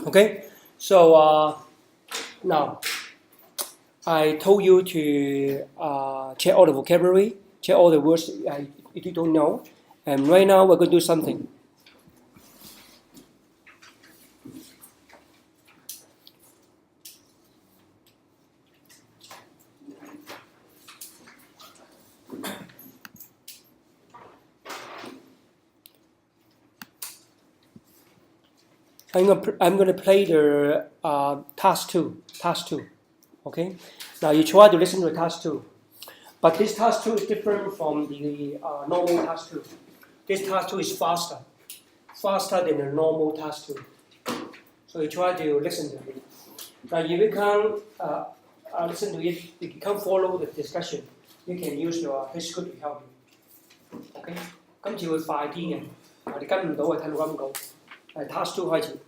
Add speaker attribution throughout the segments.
Speaker 1: Okay, so now I told you to check all the vocabulary, check all the words if you don't know, and right now we're going to do something. I'm gonna play the task two. Okay. Now you try to listen to task two, but this task two is different from the normal task two. This task two is faster than the normal task two. So you try to listen to it. Now if you can't listen to it, if you can't follow the discussion, you can use your H-script to help you. OK， 今次會快啲嘅，你跟唔到嘅睇錄音稿。task two 開始。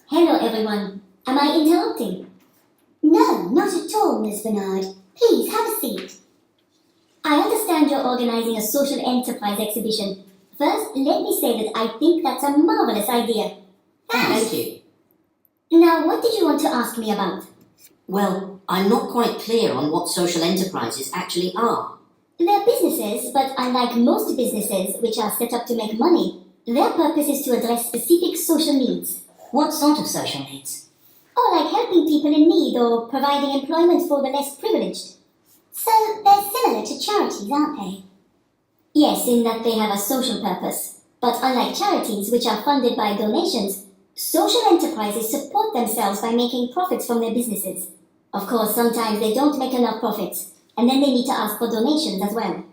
Speaker 2: Hello everyone. Am I interrupting?
Speaker 3: No, not at all, Miss Bernard. Please have a seat.
Speaker 2: I understand you're organizing a social enterprise exhibition. First, let me say that I think that's a marvelous idea.
Speaker 4: Thank you.
Speaker 2: Now, what did you want to ask me about?
Speaker 4: Well, I'm not quite clear on what social enterprises actually are.
Speaker 2: They're businesses, but unlike most businesses which are set up to make money, their purpose is to address specific social needs.
Speaker 4: What sort of social needs?
Speaker 2: Or like helping people in need or providing employment for the less privileged.
Speaker 3: So they're similar to charities, aren't they?
Speaker 2: Yes, in that they have a social purpose. But unlike charities, which are funded by donations, social enterprises support themselves by making profits from their businesses. Of course, sometimes they don't make enough profits, and then they need to ask for donations as well.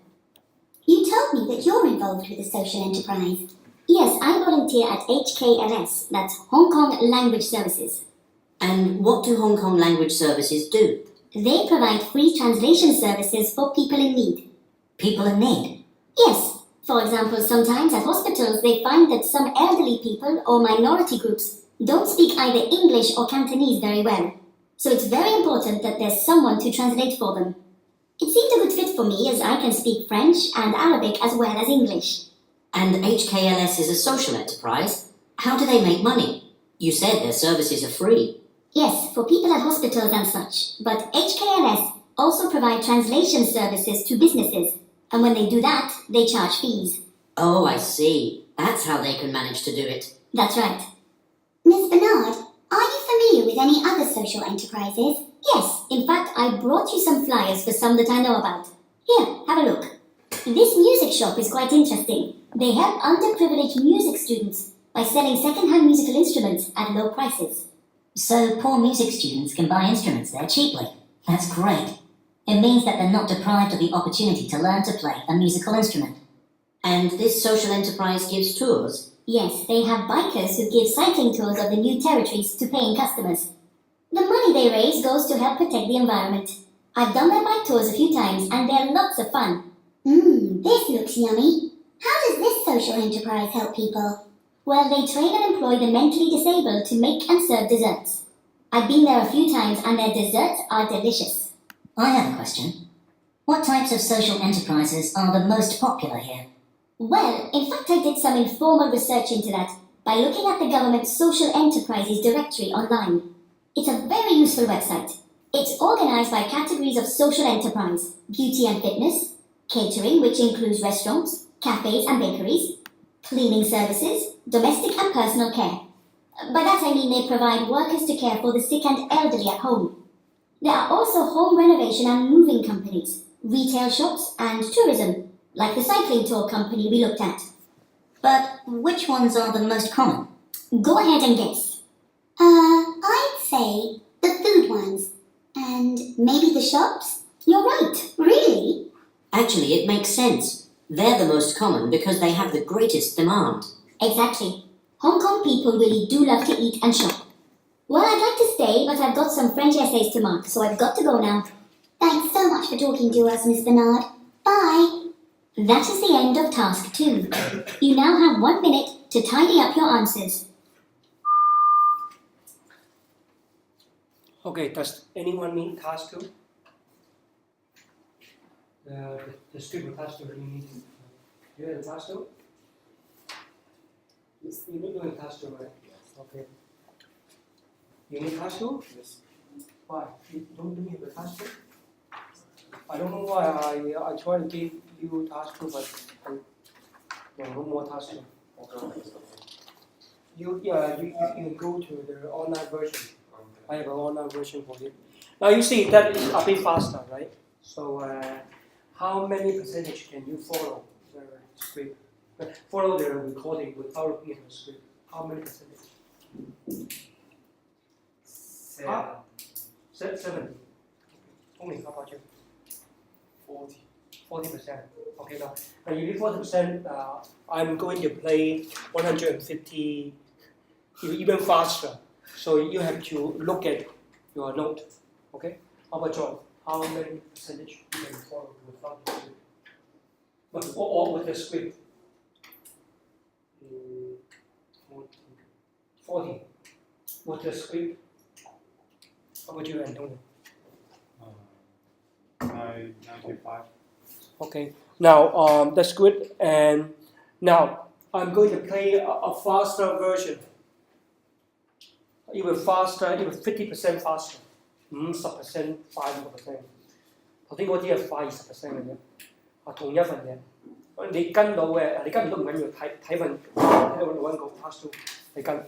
Speaker 3: You told me that you're involved with a social enterprise.
Speaker 2: Yes, I volunteer at HKLS, that's Hong Kong Language Services.
Speaker 4: And what do Hong Kong Language Services do?
Speaker 2: They provide free translation services for people in need.
Speaker 4: People in need?
Speaker 2: Yes. For example, sometimes at hospitals they find that some elderly people or minority groups don't speak either English or Cantonese very well. So it's very important that there's someone to translate for them. It seemed a good fit for me as I can speak French and Arabic as well as English.
Speaker 4: And HKLS is a social enterprise. How do they make money? You said their services are free.
Speaker 2: Yes, for people at hospitals and such. But HKLS also provide translation services to businesses. And when they do that, they charge fees.
Speaker 4: Oh, I see. That's how they can manage to do it.
Speaker 2: That's right.
Speaker 3: Miss Bernard, are you familiar with any other social enterprises?
Speaker 2: Yes, in fact, I brought you some flyers for some that I know about. Here, have a look. This music shop is quite interesting. They help underprivileged music students by selling second-hand musical instruments at low prices.
Speaker 5: So poor music students can buy instruments there cheaply. That's great. It means that they're not deprived of the opportunity to learn to play a musical instrument.
Speaker 4: And this social enterprise gives tours?
Speaker 2: Yes, they have bikers who give cycling tours of the new territories to paying customers. The money they raise goes to help protect the environment. I've done their bike tours a few times and they're lots of fun.
Speaker 3: This looks yummy. How does this social enterprise help people?
Speaker 2: Well, they train and employ the mentally disabled to make and serve desserts. I've been there a few times and their desserts are delicious.
Speaker 5: I have a question. What types of social enterprises are the most popular here?
Speaker 2: Well, in fact, I did some informal research into that by looking at the government's social enterprises directory online. It's a very useful website. It's organized by categories of social enterprise: beauty and fitness, catering, which includes restaurants, cafes and bakeries, cleaning services, domestic and personal care. By that I mean they provide workers to care for the sick and elderly at home. There are also home renovation and moving companies, retail shops and tourism, like the cycling tour company we looked at.
Speaker 5: But which ones are the most common?
Speaker 2: Go ahead and guess.
Speaker 3: I'd say the food ones. And maybe the shops?
Speaker 2: You're right.
Speaker 3: Really?
Speaker 4: Actually, it makes sense. They're the most common because they have the greatest demand.
Speaker 2: Exactly. Hong Kong people really do love to eat and shop. Well, I'd like to stay, but I've got some French essays to mark, so I've got to go now.
Speaker 3: Thanks so much for talking to us, Miss Bernard. Bye.
Speaker 2: That is the end of task 2. You now have 1 minute to tidy up your answers.
Speaker 1: Okay, does anyone mean task 2? the script with task 2, you need to. You have the task 2? You need doing task 2, right? Okay. You need task 2?
Speaker 6: Yes.
Speaker 1: Why? You don't do it with task 2? I don't know why I try to give you task 2, but no more task 2. You go to the online version. I have an online version for you. Now you see that is a bit faster, right? So how many percentage can you follow the script? Follow the recording without looking at the script. How many percentage? 70. Only how about you? 40%. Okay, now if you 40%, I'm going to play 150, even faster. So you have to look at your note. Okay? How about John? How many percentage you can follow without the script? Or with the script? 40. With the script? How about you, Antonio?
Speaker 6: 95.
Speaker 1: Okay. Now the script, and now I'm going to play a faster version. Even faster, even 50% faster. 50%、5%。頭先嗰啲係快20%嘅啫，同一份嘢。你跟到嘅，你跟唔到唔緊要，睇份揾個 pass through 你跟。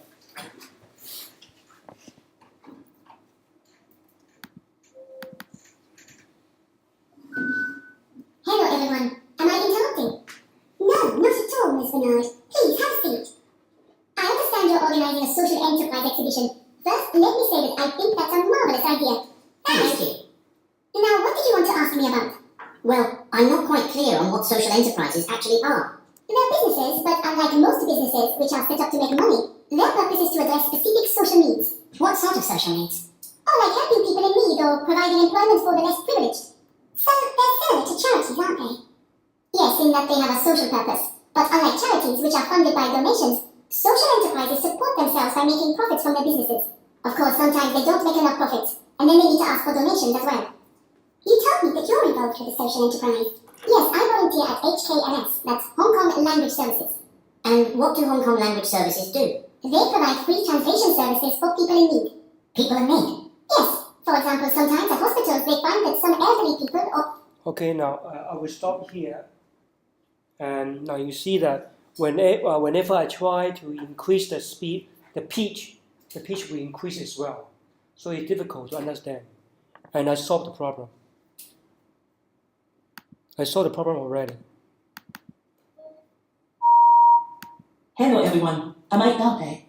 Speaker 3: Hello everyone. Am I interrupting? No, not at all, Miss Bernard. Please have a seat. I understand you're organizing a social enterprise exhibition. First, let me say that I think that's a marvelous idea.
Speaker 4: Thank you.
Speaker 3: Now, what did you want to ask me about?
Speaker 4: Well, I'm not quite clear on what social enterprises actually are.
Speaker 3: They're businesses, but unlike most businesses which are set up to make money, their purpose is to address specific social needs.
Speaker 4: What sort of social needs?
Speaker 3: Or like helping people in need or providing employment for the less privileged. So they're similar to charities, aren't they? Yes, in that they have a social purpose. But unlike charities, which are funded by donations, social enterprises support themselves by making profits from their businesses. Of course, sometimes they don't make enough profits, and then they need to ask for donations as well. You told me that you're involved with a social enterprise. Yes, I volunteer at HKLS, that's Hong Kong Language Services.
Speaker 4: And what do Hong Kong language services do?
Speaker 3: They provide free translation services for people in need.
Speaker 4: People in need.
Speaker 3: Yes, for example, sometimes at hospitals they find that some elderly people or...
Speaker 1: Okay, now I will stop here. And now you see that whenever I try to increase the speed, the pitch will increase as well. So it's difficult to understand. And I solved the problem. I solved the problem already.
Speaker 7: Hello everyone, I'm Ike Dante.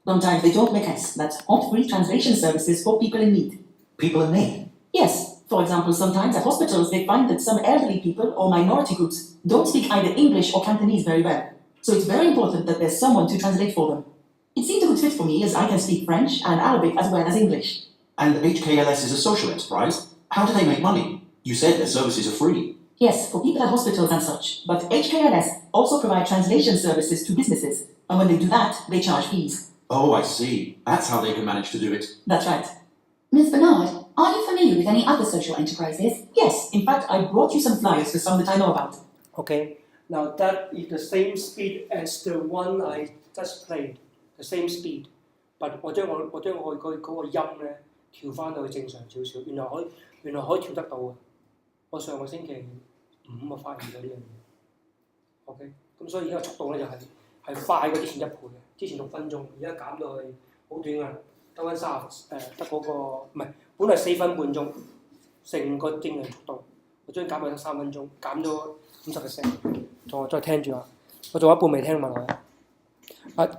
Speaker 7: Sometimes they don't make us, but offer free translation services for people in need.
Speaker 8: People in need?
Speaker 7: Yes, for example, sometimes at hospitals they find that some elderly people or minority groups don't speak either English or Cantonese very well. So it's very important that there's someone to translate for them. It seemed a good fit for me as I can speak French and Arabic as well as English.
Speaker 8: And HKLS is a social enterprise. How do they make money? You said their services are free.
Speaker 7: Yes, for people at hospitals and such, but HKLS also provide translation services to businesses, and when they do that, they charge fees.
Speaker 8: Oh, I see. That's how they can manage to do it.
Speaker 7: That's right.
Speaker 9: Ms. Bernard, are you familiar with any other social enterprises?
Speaker 7: Yes, in fact, I brought you some flyers for some that I know about.
Speaker 1: Okay, now that is the same speed as the one I just played, the same speed. But 我將我嗰個音咧調翻到去正常少少，原來可以調得到嘅。我上個星期5發現到呢樣嘢。OK，咁所以而家速度咧就係快過之前1倍嘅，之前6分鐘，而家減到去好短啊，得翻得嗰個唔係，本來4分半鐘，成個正常速度，我將減到得3分鐘，減咗50%。再聽住啊，我做一半未聽問我啊。嗱，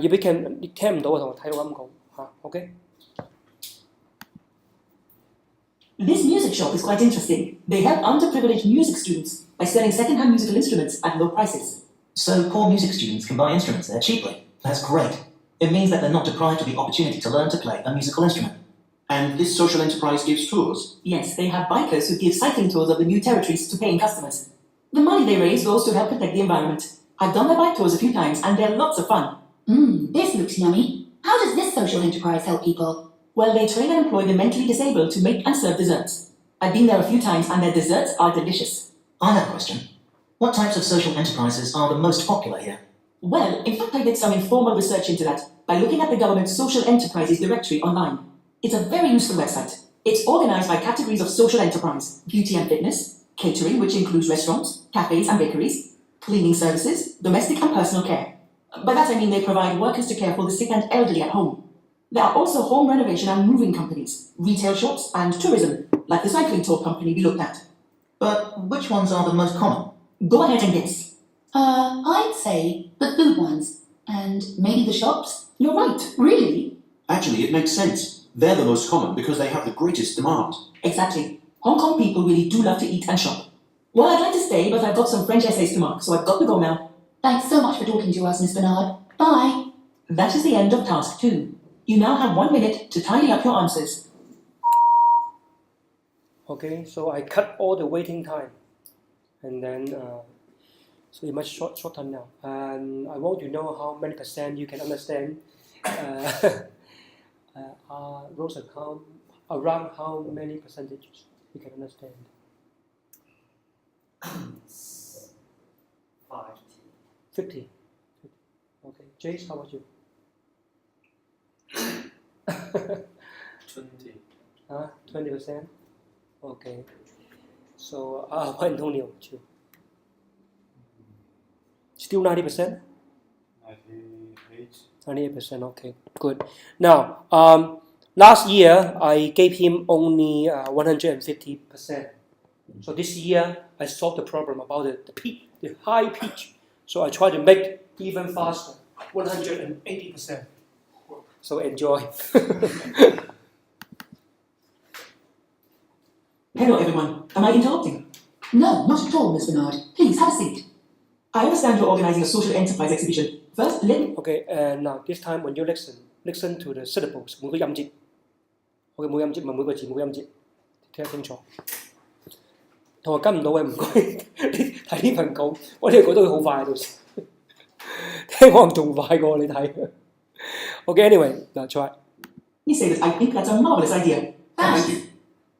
Speaker 1: 如果你聽唔到嘅同我睇到音稿嚇 ，OK。This
Speaker 7: music shop is quite interesting. They help underprivileged music students by selling second-hand musical instruments at low prices.
Speaker 10: So poor music students can buy instruments there cheaply. That's great. It means that they're not deprived of the opportunity to learn to play a musical instrument.
Speaker 8: And this social enterprise gives tours?
Speaker 7: Yes, they have bikers who give cycling tours of the new territories to paying customers. The money they raise goes to help protect the environment. I've done their bike tours a few times and they're lots of fun.
Speaker 9: This looks yummy. How does this social enterprise help people?
Speaker 7: Well, they train and employ the mentally disabled to make and serve desserts. I've been there a few times and their desserts are delicious.
Speaker 10: I have a question. What types of social enterprises are the most popular here?
Speaker 7: Well, in fact, I did some informal research into that by looking at the government's social enterprises directory online. It's a very useful website. It's organized by categories of social enterprise: beauty and fitness, catering, which includes restaurants, cafes and bakeries, cleaning services, domestic and personal care. By that I mean they provide workers to care for the sick and elderly at home. There are also home renovation and moving companies, retail shops and tourism, like the cycling tour company we looked at.
Speaker 10: But which ones are the most common?
Speaker 7: Go ahead and guess.
Speaker 9: I'd say the food ones. And maybe the shops?
Speaker 7: You're right, really?
Speaker 8: Actually, it makes sense. They're the most common because they have the greatest demand.
Speaker 7: Exactly. Hong Kong people really do love to eat and shop. Well, I'd like to stay, but I've got some French essays to mark, so I've got to go now.
Speaker 9: Thanks so much for talking to us, Miss Bernard. Bye.
Speaker 7: That is the end of task 2. You now have 1 minute to tidy up your answers.
Speaker 1: Okay, so I cut all the waiting time, and then so it's much shorter now. And I want to know how many percent you can understand. Rose account around how many percentages you can understand. 50. Okay, Jace, how about you? 20%. Okay. So, what Antonio? You? Still 90%? 98%. Okay, good. Now, last year I gave him only 150%. So this year I solved the problem about the high pitch. So I try to make even faster, 180%. So enjoy.
Speaker 7: Hello everyone, am I interrupting?
Speaker 9: No, not at all, Miss Bernard. Please have a seat.
Speaker 7: I understand you're organizing a social enterprise exhibition. First, let me...
Speaker 1: Okay, and now this time when you listen to the syllables, 每個音節。Okay， 每個音節唔係每個字，每個音節，聽得清楚。同學跟唔到嘅唔該，你睇呢份稿，我哋覺得佢好快到時，聽可能仲快過你睇。Okay，anyway， now try.
Speaker 7: You say that I think that's a marvelous idea.
Speaker 8: Thank you.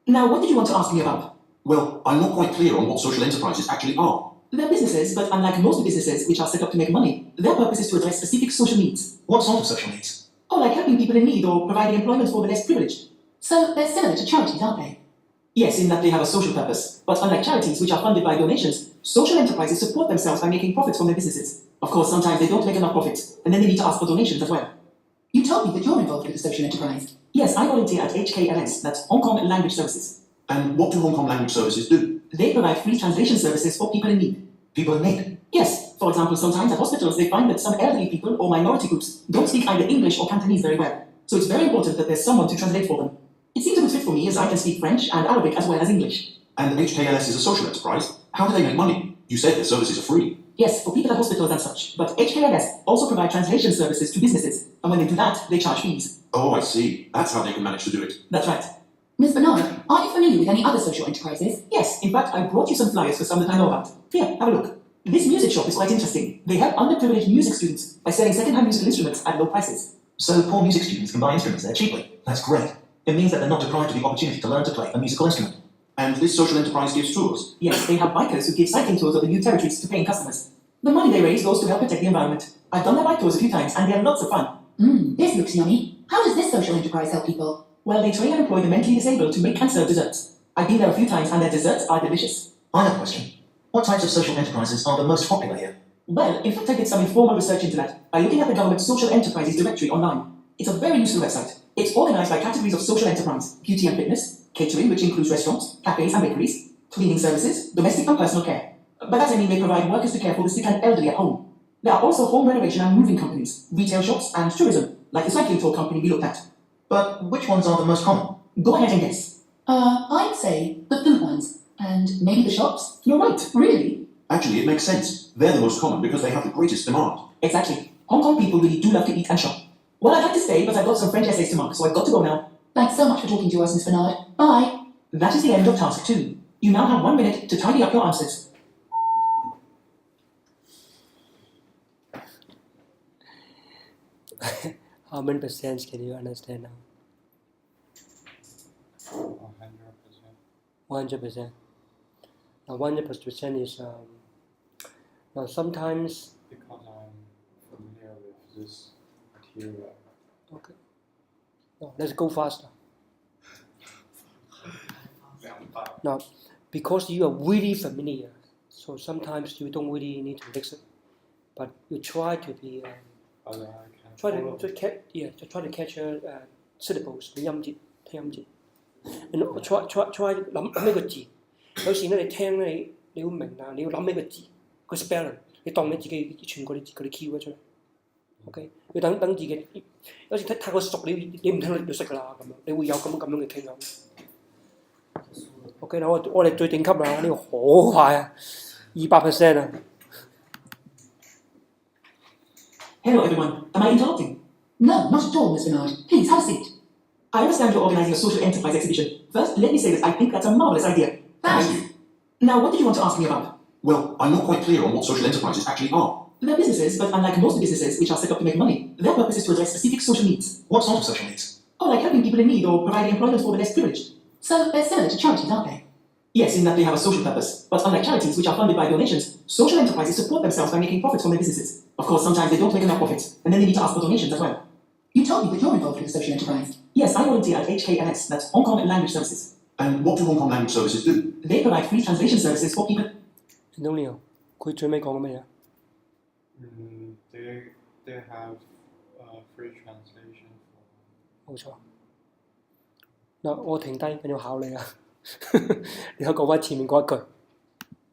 Speaker 7: Now, what did you want to ask me about?
Speaker 8: Well, I'm not quite clear on what social enterprises actually are.
Speaker 7: They're businesses, but unlike most businesses which are set up to make money, their purpose is to address specific social needs.
Speaker 10: What sort of social needs?
Speaker 7: Oh, like helping people in need or providing employment for the less privileged.
Speaker 9: So they're similar to charities, aren't they?
Speaker 7: Yes, in that they have a social purpose. But unlike charities, which are funded by donations, social enterprises support themselves by making profits from their businesses. Of course, sometimes they don't make enough profits, and then they need to ask for donations as well.
Speaker 9: You told me that you're involved with a social enterprise.
Speaker 7: Yes, I volunteer at HKLS, that's Hong Kong Language Services.
Speaker 8: And what do Hong Kong Language Services do?
Speaker 7: They provide free translation services for people in need.
Speaker 10: People in need?
Speaker 7: Yes, for example, sometimes at hospitals they find that some elderly people or minority groups don't speak either English or Cantonese very well. So it's very important that there's someone to translate for them. It seems a good fit for me as I can speak French and Arabic as well as English.
Speaker 8: And HKLS is a social enterprise. How do they make money? You said their services are free.
Speaker 7: Yes, for people at hospitals and such. But HKLS also provide translation services to businesses. And when they do that, they charge fees.
Speaker 8: Oh, I see. That's how they can manage to do it.
Speaker 7: That's right.
Speaker 9: Miss Bernard, are you familiar with any other social enterprises?
Speaker 7: Yes, in fact, I brought you some flyers for some that I know about. Here, have a look. This music shop is quite interesting. They help underprivileged music students by selling second-hand musical instruments at low prices.
Speaker 10: So poor music students can buy instruments there cheaply. That's great. It means that they're not deprived of the opportunity to learn to play a musical instrument.
Speaker 8: And this social enterprise gives tours.
Speaker 7: Yes, they have bikers who give cycling tours of the new territories to paying customers. The money they raise goes to help protect the environment. I've done their bike tours a few times and they are lots of fun.
Speaker 9: This looks yummy. How does this social enterprise help people?
Speaker 7: Well, they train and employ the mentally disabled to make and serve desserts. I've been there a few times and their desserts are delicious.
Speaker 10: I have a question. What types of social enterprises are the most popular here?
Speaker 7: Well, in fact, I did some informal research into that by looking at the government's social enterprises directory online. It's a very useful website. It's organized by categories of social enterprise: beauty and fitness, catering, which includes restaurants, cafes and bakeries, cleaning services, domestic and personal care. By that I mean they provide workers to care for the sick and elderly at home. There are also home renovation and moving companies, retail shops and tourism, like the cycling tour company we looked at.
Speaker 10: But which ones are the most common?
Speaker 7: Go ahead and guess.
Speaker 9: I'd say the food ones. And maybe the shops?
Speaker 7: You're right, really?
Speaker 8: Actually, it makes sense. They're the most common because they have the greatest demand.
Speaker 7: Exactly. Hong Kong people really do love to eat and shop. Well, I'd like to stay, but I've got some French essays to mark, so I've got to go now.
Speaker 9: Thanks so much for talking to us, Miss Bernard. Bye.
Speaker 7: That is the end of task 2. You now have 1 minute to tidy up your answers.
Speaker 1: How many percent can you understand now?
Speaker 6: 100%.
Speaker 1: 100%. Now 100% is now sometimes
Speaker 6: Because I'm familiar with this material.
Speaker 1: okay. No, let's go faster. Now, because you are really familiar, so sometimes you don't really need to listen, but you try to be
Speaker 6: But I can
Speaker 1: try
Speaker 6: follow.
Speaker 1: to try to catch syllables 嘅音節，聽音節。And try 諗起個字。有時咧你聽咧你要明啊，你要諗起個字個 spelling，你當你自己全個啲字佢哋 key 咗出嚟。OK，要等自己。有時太過熟，你唔聽你就識㗎啦，咁樣你會有咁樣嘅傾向。OK，嗱我哋最頂級啦，呢個好快啊，200%啊。
Speaker 7: Hello everyone, am I interrupting?
Speaker 9: No, not at all, Miss Bernard. Please have a seat.
Speaker 7: I understand you're organizing a social enterprise exhibition. First, let me say that I think that's a marvelous idea.
Speaker 8: Thank you.
Speaker 7: Now, what did you want to ask me about?
Speaker 8: Well, I'm not quite clear on what social enterprises actually are.
Speaker 7: They're businesses, but unlike most businesses which are set up to make money, their purpose is to address specific social needs.
Speaker 8: What sort of social needs?
Speaker 7: Oh, like helping people in need or providing employment for the less privileged.
Speaker 9: So they're similar to charities, aren't they?
Speaker 7: Yes, in that they have a social purpose. But unlike charities, which are funded by donations, social enterprises support themselves by making profits from their businesses. Of course, sometimes they don't make enough profits, and then they need to ask for donations as well.
Speaker 9: You told me that you're involved with a social enterprise.
Speaker 7: Yes, I volunteer at HKLS, that's Hong Kong Language Services.
Speaker 8: And what do Hong Kong language services do?
Speaker 7: They provide free translation services for people.
Speaker 1: Antonio，佢最尾講緊乜嘢？
Speaker 6: They have free translation for.
Speaker 1: 冇錯。嗱，我停低，跟住考你啊！你可以講翻前面嗰一句。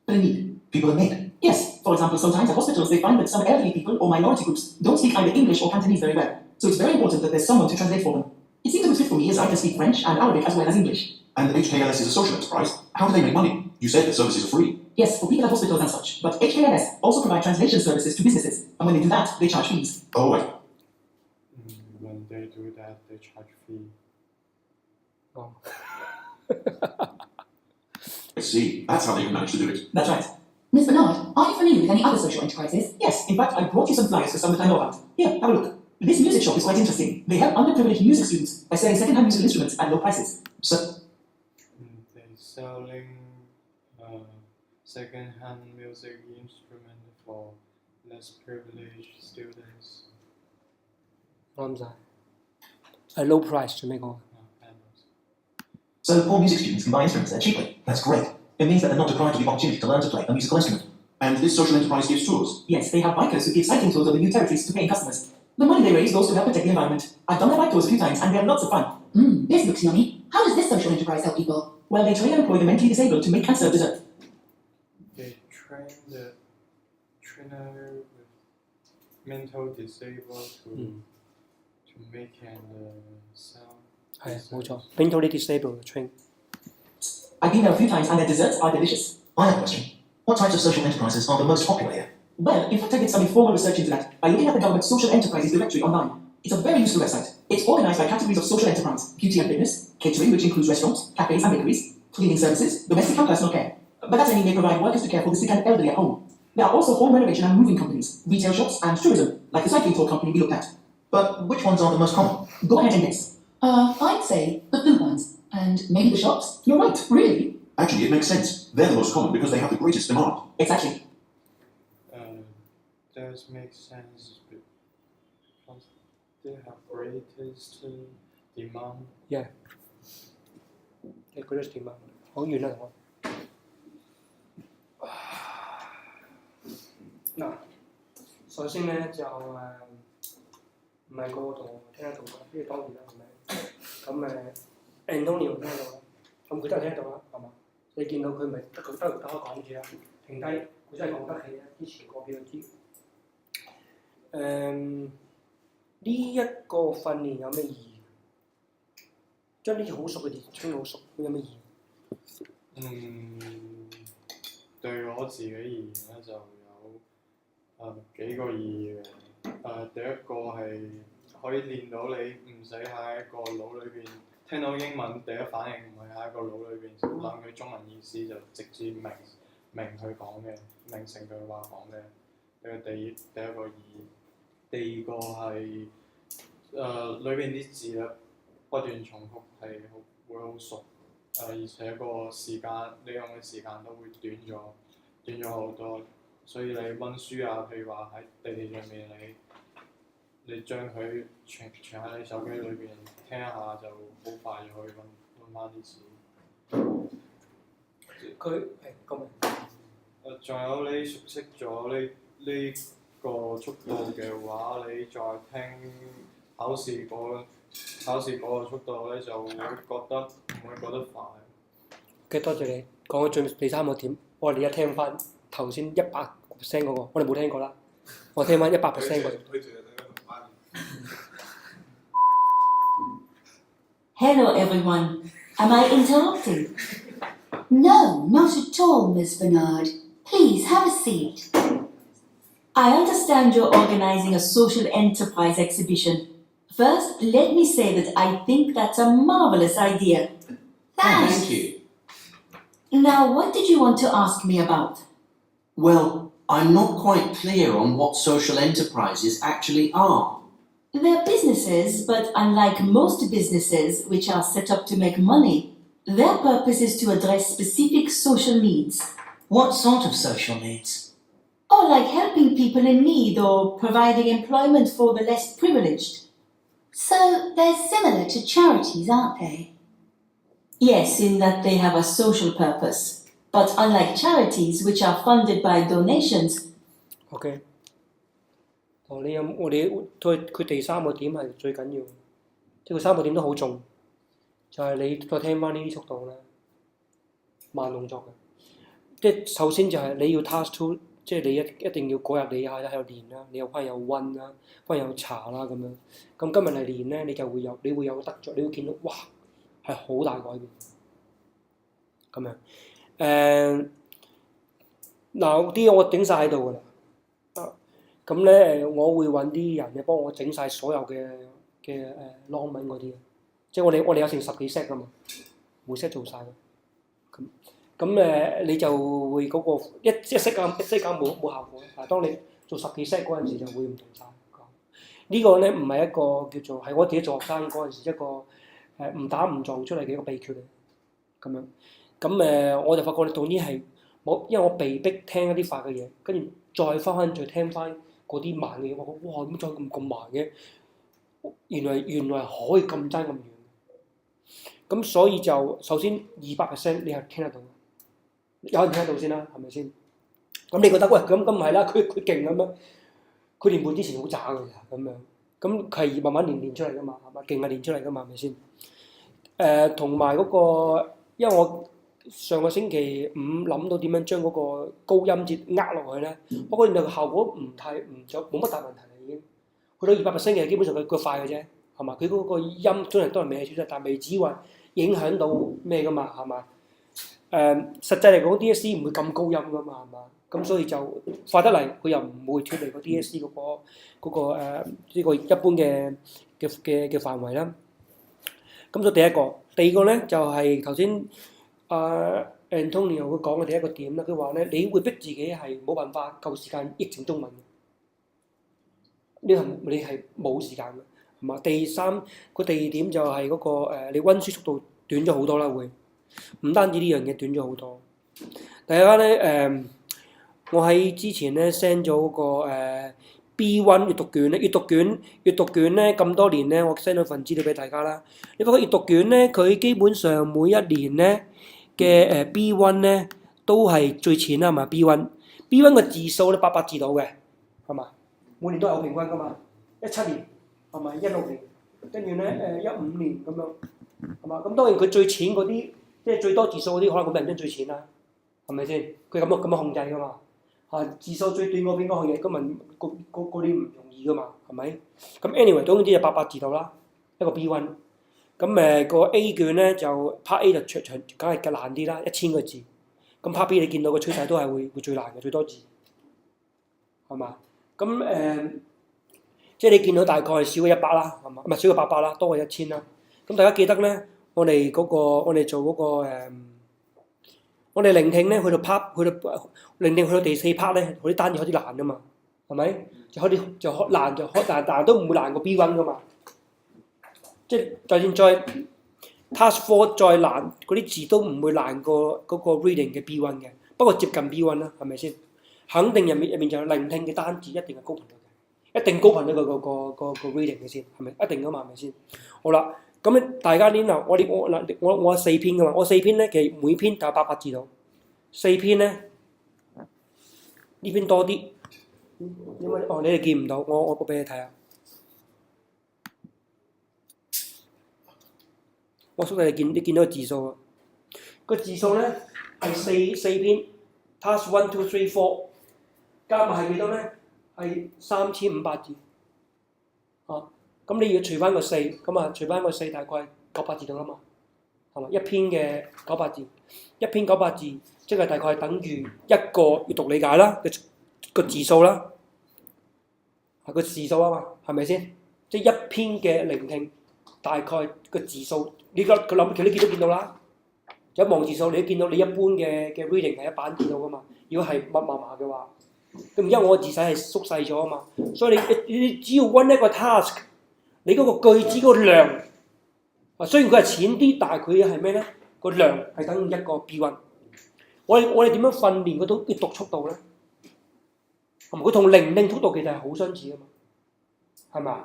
Speaker 7: People in need.
Speaker 8: People in need.
Speaker 7: Yes, for example, sometimes at hospitals they find that some elderly people or minority groups don't speak either English or Cantonese very well. So it's very important that there's someone to translate for them. It seems a good fit for me as I can speak French and Arabic as well as English.
Speaker 8: And HKLS is a social enterprise. How do they make money? You said their services are free.
Speaker 7: Yes, for people at hospitals and such. But HKLS also provide translation services to businesses. And when they do that, they charge fees.
Speaker 8: Oh, wait.
Speaker 6: When they do that, they charge fee.
Speaker 1: 哦，
Speaker 8: I see. That's how they can manage to do it.
Speaker 7: That's right.
Speaker 9: Miss Bernard, are you familiar with any other social enterprises?
Speaker 7: Yes, in fact, I brought you some flyers for some that I know about. Here, have a look. This music shop is quite interesting. They help underprivileged music students by selling second-hand musical instruments at low prices.
Speaker 8: So,
Speaker 6: They selling second-hand music instrument for less privileged students.
Speaker 1: 啱晒。係 low price 最尾講。
Speaker 6: Panels.
Speaker 10: So poor music students can buy instruments there cheaply. That's great. It means that they're not deprived of the opportunity to learn to play a musical instrument.
Speaker 8: and this social enterprise gives tours.
Speaker 7: Yes, they have bikers who give cycling tours over new territories to paying customers. The money they raise goes to help protect the environment. I've done their bike tours a few times and they're lots of fun.
Speaker 9: This looks yummy. How does this social enterprise help people?
Speaker 7: Well, they train and employ the mentally disabled to make and serve dessert.
Speaker 6: They train the trainer with mental disabled to make and sell.
Speaker 1: 係冇錯，mentally disabled train。
Speaker 7: I've been there a few times and their desserts are delicious.
Speaker 10: I have a question. What types of social enterprises are the most popular here?
Speaker 7: Well, in fact, I did some informal research into that by looking at the government's social enterprises directory online. It's a very useful website. It's organized by categories of social enterprise: beauty and fitness, catering, which includes restaurants, cafes and bakeries, cleaning services, domestic and personal care. But that's mean they provide workers to care for the sick and elderly at home. There are also home renovation and moving companies, retail shops, and tourism, like the cycling tour company we looked at.
Speaker 10: But which ones are the most common?
Speaker 7: Go ahead and guess.
Speaker 9: I'd say the food ones. And maybe the shops.
Speaker 7: You're right, really?
Speaker 8: Actually, it makes sense. They're the most common because they have the greatest demand.
Speaker 7: Exactly.
Speaker 6: Does make sense because they have greatest demand.
Speaker 1: Yeah，你嗰啲點啊？好遠啊！我嗱，首先咧就唔係個個同學聽得到嘅，呢個當然啦，係咪？咁Antonio 聽得到啦，咁佢真係聽得到啦，係嘛？你見到佢咪得佢得講住啦，停低，佢真係講得起啦，之前講俾佢知。呢一個訓練有咩意義？將呢啲好熟嘅字吹好熟，會有咩意義？
Speaker 6: 對我自己而言咧就有幾個意義嘅。第一個係可以練到你唔使喺個腦裏邊聽到英文第一反應唔係喺個腦裏邊諗佢中文意思就直接明佢講嘅，明成句話講嘅。呢個第一個意義。第二個係裏邊啲字咧不斷重複係會好熟，而且個時間你用嘅時間都會短咗好多，所以你温書啊，譬如話喺地鐵上面你將佢傳喺你手機裏邊聽一下就好快就可以温翻啲錢。
Speaker 1: 佢係咁。
Speaker 6: 仲有你熟悉咗呢個速度嘅話，你再聽考試嗰個速度咧，就會覺得唔會覺得快。
Speaker 1: 嘅多謝你講嘅第三個點，我哋而家聽翻頭先100% 嗰個，我哋冇聽過啦，我聽翻100% 嗰個。
Speaker 7: Hello everyone. Am I interrupting?
Speaker 9: No, not at all, Miss Bernard. Please have a seat.
Speaker 7: I understand you're organizing a social enterprise exhibition. First, let me say that I think that's a marvelous idea.
Speaker 8: Thank you.
Speaker 7: Now, what did you want to ask me about?
Speaker 8: Well, I'm not quite clear on what social enterprises actually are.
Speaker 7: They're businesses, but unlike most businesses which are set up to make money, their purpose is to address specific social needs.
Speaker 10: What sort of social needs?
Speaker 7: Or like helping people in need or providing employment for the less privileged.
Speaker 9: So they're similar to charities, aren't they?
Speaker 7: Yes, in that they have a social purpose. But unlike charities which are funded by donations,
Speaker 1: OK。我哋佢第三個點係最緊要，即係佢3個點都好重，就係、你再聽翻呢啲速度咧，慢動作嘅。即係首先就係你要 task two， 即係你一定要嗰日你喺度練啦，你又翻有温啦，翻有查啦咁樣。咁今日嚟練咧，你會有得着，你會見到哇係好大改變咁樣。嗱啲我整晒喺度㗎啦。咁咧我會揾啲人咧幫我整晒所有嘅long 文嗰啲，即係我哋有成10幾 set 㗎嘛，每 set 做晒嘅。咁你就會嗰、個一 set 減冇效果，但係當你做10幾 set 嗰陣時就會唔同晒。呢個咧唔係一個叫做係我自己做學生嗰陣時一個誤打誤撞出嚟嘅一個秘訣嚟，咁樣。咁我就發覺你到呢係因為我被逼聽一啲快嘅嘢，跟住再翻再聽翻嗰啲慢嘅嘢，我覺哇點解咁慢嘅？原來可以咁爭咁遠。咁所以就首先200%你係聽得到，有人聽得到先啦，係咪先？咁你覺得喂咁唔係啦，佢勁咁樣，佢練半之前好渣㗎咋咁樣。咁係慢慢練出嚟㗎嘛，係咪？勁係練出嚟㗎嘛，係咪先？同埋嗰個，因為我上個星期5諗到點樣將嗰個高音節呃落去咧，我覺得原來效果冇乜大問題啦已經。去到200%嘅基本上佢快嘅啫，係嘛？佢嗰個音雖然都係咩少少，但未至於話影響到咩㗎嘛，係嘛？實際嚟講 DSE 唔會咁高音㗎嘛，係嘛？咁所以就快得嚟，佢又唔會脫離個 DSE 嗰個呢個一般嘅範圍啦。咁所以第一個，第二個咧就係頭先Antonio 佢講嘅第一個點啦。佢話咧，你會逼自己係冇辦法夠時間譯成中文嘅，你係冇時間嘅，係嘛？第二點就係嗰個你温書速度短咗好多啦，會唔單止呢樣嘢短咗好多。第二咧我喺之前咧 send 咗個B1 閱讀卷咧，閱讀卷咧咁多年咧，我 send 咗份資料俾大家啦。你發覺閱讀卷咧，佢基本上每一年咧嘅B1 咧都係最淺啦，係嘛 ？B1 嘅字數咧800字到嘅，係嘛？每年都有平均噶嘛，17年係咪？16年，跟住咧15年咁樣，係嘛？咁當然佢最淺嗰啲，即係最多字數嗰啲，可能佢人真最淺啦，係咪先？佢咁樣控制噶嘛。字數最短嗰邊嗰樣嘢，根本嗰啲唔容易噶嘛，係咪？咁 anyway 總之就800字到啦，一個 B1。咁個 A 卷咧就 Part A 就長，梗係難啲啦，1000個字。咁 Part B 你見到個趨勢都係會最難嘅，最多字，係嘛？咁即係你見到大概係少過100啦，係嘛？唔係少過800啦，多過1000啦。咁大家記得咧，我哋做嗰個我哋聆聽咧，去到聆聽去到第4 part 咧，嗰啲單詞開始難噶嘛，係咪？就難，但都唔會難過 B1 噶嘛。即係就算再 Task 4再難，嗰啲字都唔會難過嗰個 reading 嘅 B1 嘅，不過接近 B1 啦，係咪先？肯定入面就有聆聽嘅單字一定係高頻率嘅，一定高頻率個 reading 嘅先，係咪？一定噶嘛，係咪先？好啦，咁咧大家呢嗱，我4篇噶嘛，我4篇咧其實每篇就有800字到，4篇咧呢篇多啲，因為你哋見唔到，我俾你睇下。我想你見到個字數啊，個字數咧係四篇 ，task 1、2、3、4，加埋係幾多咧？係3500字。啊，咁你要除翻個4，咁啊除翻個4大概900字到啦嘛，係嘛？一篇嘅900字，一篇900字，即係大概等於一個閱讀理解啦，個字數啦，係個字數啊嘛，係咪先？即係一篇嘅聆聽，大概個字數。你個佢諗，其實你都見到啦，有望字數，你都見到你一般嘅 reading 係一版見到噶嘛。如果係密麻麻嘅話，咁而家我個字體係縮細咗啊嘛，所以你只要温一個 task， 你嗰個句子嗰個量，啊雖然佢係淺啲，但係佢係咩咧？個量係等於一個 B1。我哋點樣訓練嗰種閱讀速度咧？係咪佢同聆聽速度其實係好相似噶嘛？係咪？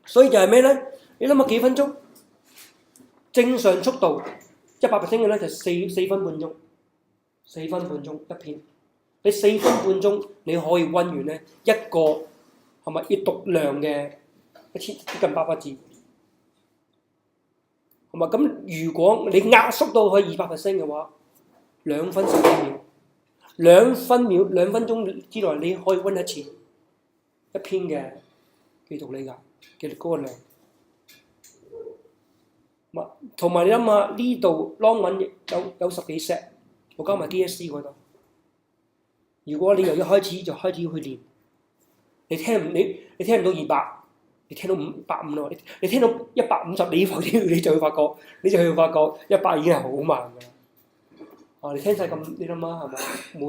Speaker 1: 所以就係咩咧？你諗下幾分鐘？正常速度100%嘅咧就4分半鐘，4分半鐘一篇。你4分半鐘你可以温完咧一個係咪閱讀量嘅接近800字，係咪？咁如果你壓縮到去200% 嘅話，2分10秒，2分鐘之內你可以温一次一篇嘅閱讀理解嘅嗰個量。同埋你諗下呢度 long 文有10幾 set， 我加埋 DSC 嗰度。如果你由一開始就開始去練，你聽唔到200，你聽到550咯，你聽到150，你就會發覺100已經係好慢㗎啦。啊，你聽晒咁，你諗下係咪？每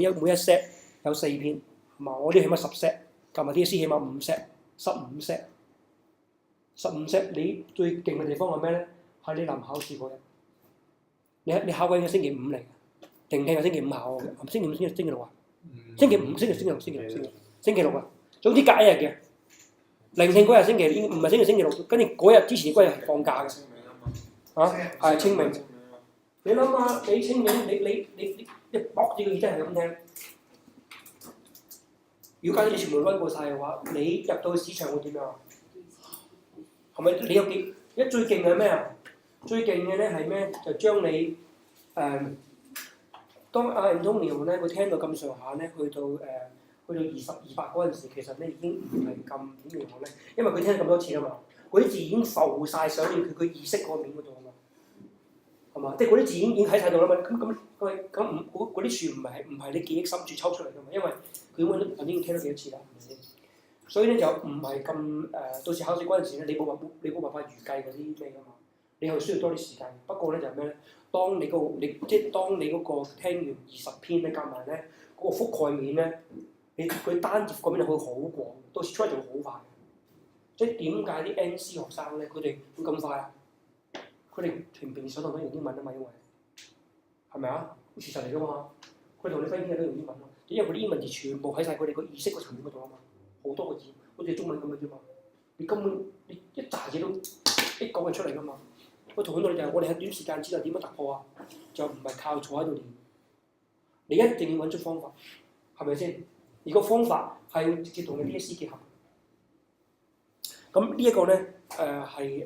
Speaker 1: 一 set 有4篇，係嘛？我啲起碼10 set， 加埋 DSC 起碼5 set，15 set。15 set， 你最勁嘅地方係咩咧？係你臨考試嗰日，你考緊嘅星期5嚟嘅，聆聽係星期5考嘅，係咪星期5、星期6啊？星期5、星期6啊！總之隔一日嘅，聆聽嗰日星期唔係星期6，跟住嗰日之前嗰日係放假嘅。啊，係清明。你諗下，你清明你駁住個耳仔係咁聽。如果家姐全部温過晒嘅話，你入到市場會點樣啊？係咪你有幾？一最勁係咩啊？最勁嘅咧係咩？就將你當阿 Antonio 咧，佢聽到咁上下咧，去到20、200嗰陣時，其實咧已經唔係咁點樣講咧，因為佢聽咁多次啊嘛，嗰啲字已經浮晒上佢意識嗰面嗰度啊嘛，係嘛？即係嗰啲字已經喺晒度啦嘛，咁嗰啲樹唔係你記憶深處抽出嚟噶嘛，因為佢本身已經聽咗幾多次啦，係咪先？所以咧就唔係咁到時考試嗰陣時咧，你冇辦法預計嗰啲咩噶嘛，你係需要多啲時間。不過咧就係咩咧？當你嗰個聽完20篇咧，加埋咧嗰個覆蓋面咧，佢單字覆蓋面會好廣，到時出嚟就會好快。即係點解啲 NC 學生咧，佢哋會咁快啊？佢哋平時上堂都用英文啊嘛，因為係咪啊？事實嚟噶嘛，佢同你分篇都用英文咯，因為佢啲英文字全部喺晒佢哋個意識個層面嗰度啊嘛。好多個字，好似中文咁嘅啫嘛。你根本你一紮字都一講就出嚟噶嘛。我同佢哋就係我哋喺短時間之內點樣突破啊？就唔係靠坐喺度練，你一定要揾出方法，係咪先？而個方法係要直接同你 DSC 結合。咁呢一個咧係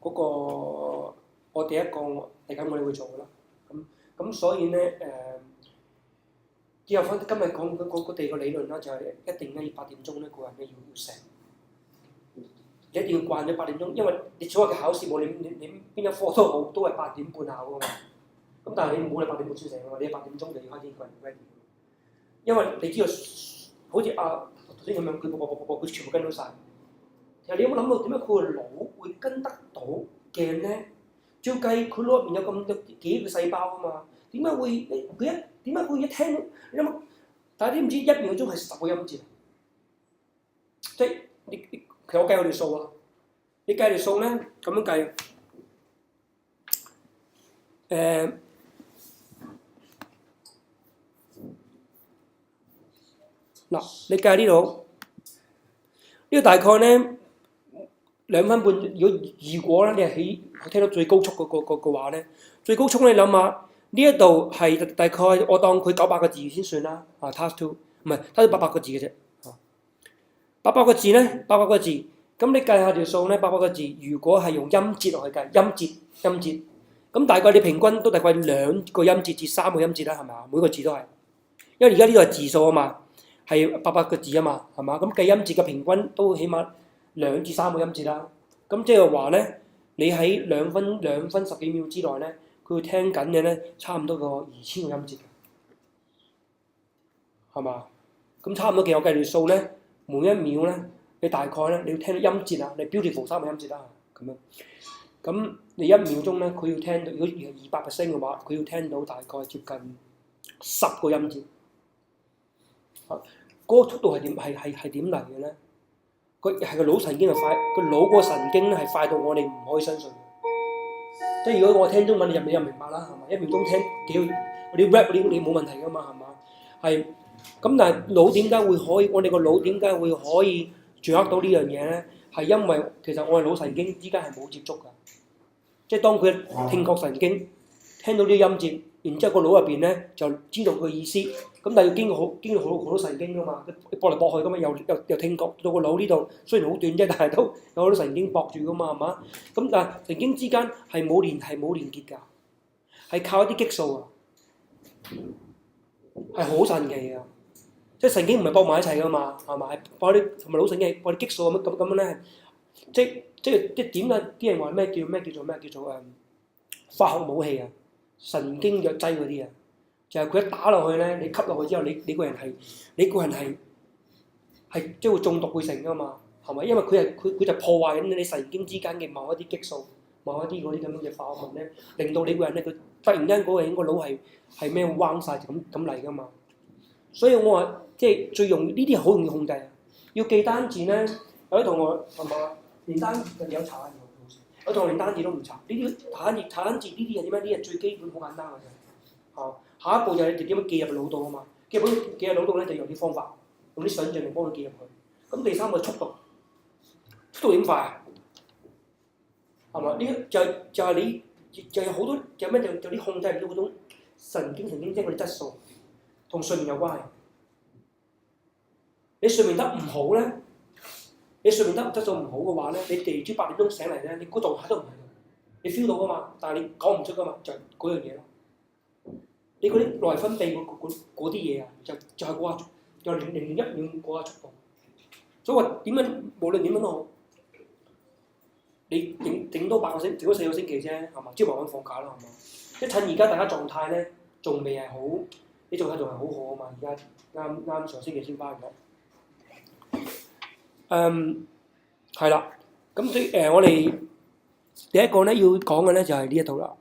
Speaker 1: 嗰個我第一個嚟緊我哋會做噶啦。咁所以咧之後今日講嗰第二個理論啦，就係一定咧要8點鐘咧個人咧要醒，你一定要慣咗8點鐘，因為你所有嘅考試冇你邊一科都好，都係8點半考噶嘛。咁但係你冇你8點半先醒噶嘛，你8點鐘就要開始個人 ready。因為你知道，好似頭先咁樣，佢全部跟到晒。其實你有冇諗到點解佢個腦會跟得到嘅咧？照計佢腦入面有咁多幾個細胞啊嘛，點解會一聽？你諗，但係你唔知1秒鐘係10個音節，即係其實我計佢條數啊！你計條數咧，咁樣計，嗱，你計呢度，呢個大概咧2分半。如果咧你係起聽到最高速個話咧，最高速你諗下，呢一度係大概我當佢900個字先算啦。task 2唔係得800個字嘅啫。800個字咧，800個字，咁你計下條數咧，800個字，如果係用音節落去計，音節，咁大概你平均都大概2個音節至3個音節啦，係咪啊？每個字都係，因為而家呢度係字數啊嘛，係800個字啊嘛，係嘛？咁計音節嘅平均都起碼2至3個音節啦。咁即係話咧，你喺2分10幾秒之內咧，佢會聽緊嘅咧，差唔多個2000個音節，係嘛？咁差唔多幾我計條數咧，每一秒咧，你大概咧你要聽到音節啊，你 beautiful 3個音節啦，咁樣。咁你1秒鐘咧，佢要聽到，如果係200% 嘅話，佢要聽到大概接近10個音節。嗰個速度係點嚟嘅咧？佢係個腦神經係快，個腦嗰個神經咧係快到我哋唔可以相信。即係如果我聽中文，你又明白啦，係嘛？1秒鐘聽幾嗰啲 rap 嗰啲，你冇問題噶嘛，係嘛？係咁，但係腦點解會可以？我哋個腦點解會可以掌握到呢樣嘢咧？係因為其實我哋腦神經之間係冇接觸㗎。即係當佢聽覺神經聽到啲音節，然之後個腦入邊咧就知道佢意思。咁但係要經過好多神經㗎嘛，駁嚟駁去㗎嘛，又聽覺到個腦呢度，雖然好短啫，但係都有好多神經駁住㗎嘛，係嘛？咁但係神經之間係冇連結㗎，係靠一啲激素啊，係好神奇㗎。即係神經唔係駁埋一齊㗎嘛，係咪？駁啲同埋腦神經係駁啲激素咁樣咧，即係點解啲人話咩叫做化學武器啊？神經藥劑嗰啲啊，就係佢一打落去咧，你吸落去之後，你個人係即係會中毒會成㗎嘛，係咪？因為佢就破壞緊你神經之間嘅某一啲激素、某一啲嗰啲咁樣嘅化學物咧，令到你個人咧佢突然間嗰個人個腦係咩彎晒咁嚟㗎嘛。所以我話即係最容易呢啲係好容易控制啊！要記單字咧，有啲同學係嘛連單字有查嘅，有同學連單字都唔查。呢啲查單字呢啲係點樣？呢啲係最基本好簡單嘅啫。下一步就係你點樣記入腦度啊嘛？記入腦度咧就用啲方法，用啲想像力幫佢記入去。咁第三個速度點快啊？係嘛？呢就係你就有好多有咩就啲控制唔到嗰種神經即係嗰啲質素，同睡眠有關係。你睡眠得唔好咧，你睡眠得質素唔好嘅話咧，你第二朝8點鐘醒嚟咧，你嗰度都唔喺度，你 feel 到噶嘛，但係你講唔出噶嘛，就係嗰樣嘢咯。你嗰啲內分泌嗰啲嘢啊，就係嗰下，就0.1秒嗰下速度。所以話點樣，無論點樣都好，你頂多8個星期，頂多4個星期啫，係嘛？朝慢慢放假啦，係嘛？即係趁而家大家狀態咧，仲未係好，你狀態仲係好好啊嘛！而家啱上星期先翻咗。係啦，咁所以我哋第一個咧要講嘅咧就係呢一套啦。